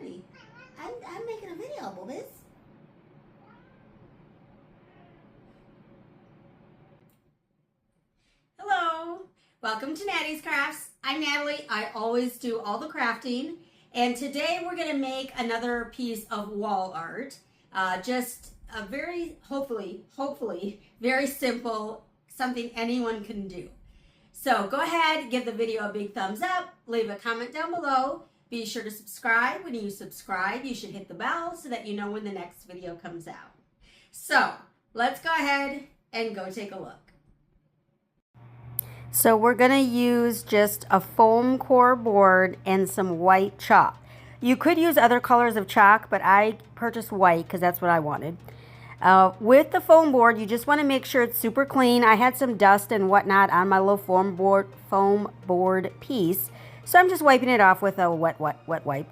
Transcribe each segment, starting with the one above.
already. I'm making a video, boobies. Hello, welcome to Nattys Crafts. I'm Natalie. I always do all the crafting, and today we're going to make another piece of wall art. Just a very, hopefully, very simple, something anyone can do. So go ahead, give the video a big thumbs up, leave a comment down below. Be sure to subscribe. When you subscribe, you should hit the bell so that you know when the next video comes out. So let's go ahead and go take a look. So we're going to use just a foam core board and some white chalk. You could use other colors of chalk, but I purchased white because that's what I wanted. With the foam board, you just want to make sure it's super clean. I had some dust and whatnot on my little foam board piece. So I'm just wiping it off with a wet wipe.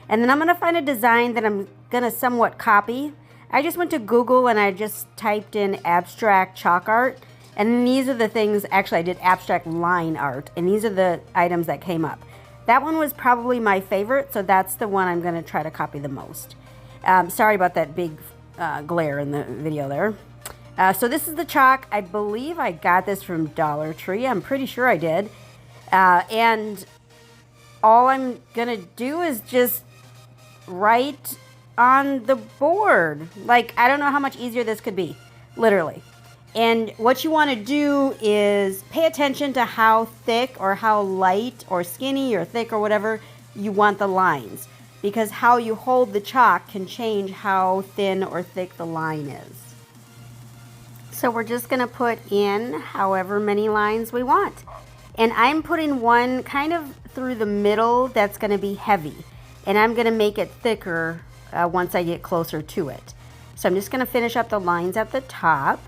And then I'm going to find a design that I'm going to somewhat copy. I just went to Google and I just typed in abstract chalk art. And these are the things, actually I did abstract line art. And these are the items that came up. That one was probably my favorite, so that's the one I'm going to try to copy the most. Sorry about that big glare in the video there. So this is the chalk. I believe I got this from Dollar Tree. I'm pretty sure I did. And all I'm gonna do is just write on the board. Like, I don't know how much easier this could be, literally. And what you want to do is pay attention to how thick or how light or skinny or thick or whatever you want the lines, because how you hold the chalk can change how thin or thick the line is. So we're just going to put in however many lines we want. And I'm putting one kind of through the middle that's going to be heavy. And I'm going to make it thicker once I get closer to it. So I'm just going to finish up the lines at the top.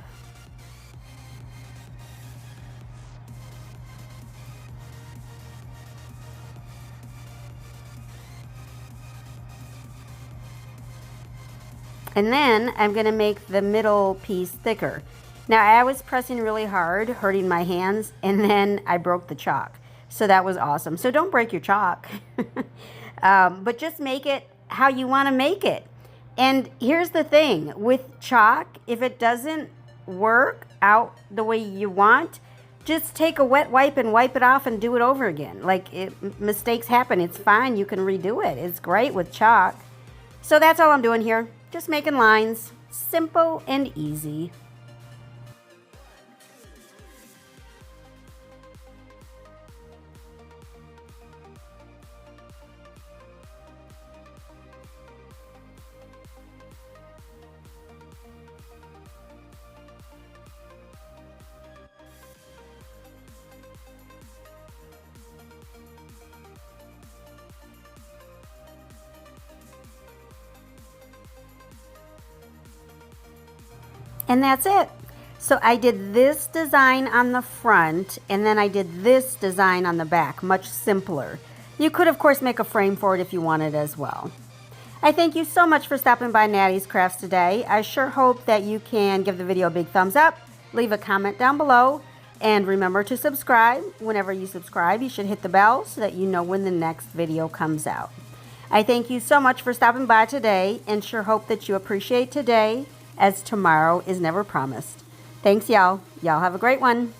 And then I'm going to make the middle piece thicker. Now I was pressing really hard, hurting my hands, and then I broke the chalk. So that was awesome. So don't break your chalk. But just make it how you want to make it. And here's the thing. With chalk, if it doesn't work out the way you want, just take a wet wipe and wipe it off and do it over again. Like, mistakes happen. It's fine. You can redo it. It's great with chalk. So that's all I'm doing here. Just making lines. Simple and easy. And that's it. So I did this design on the front, and then I did this design on the back, much simpler. You could, of course, make a frame for it if you wanted as well. I thank you so much for stopping by Nattys Crafts today. I sure hope that you can give the video a big thumbs up, leave a comment down below, and remember to subscribe. Whenever you subscribe, you should hit the bell so that you know when the next video comes out. I thank you so much for stopping by today, and sure hope that you appreciate today, as tomorrow is never promised. Thanks, y'all. Y'all have a great one.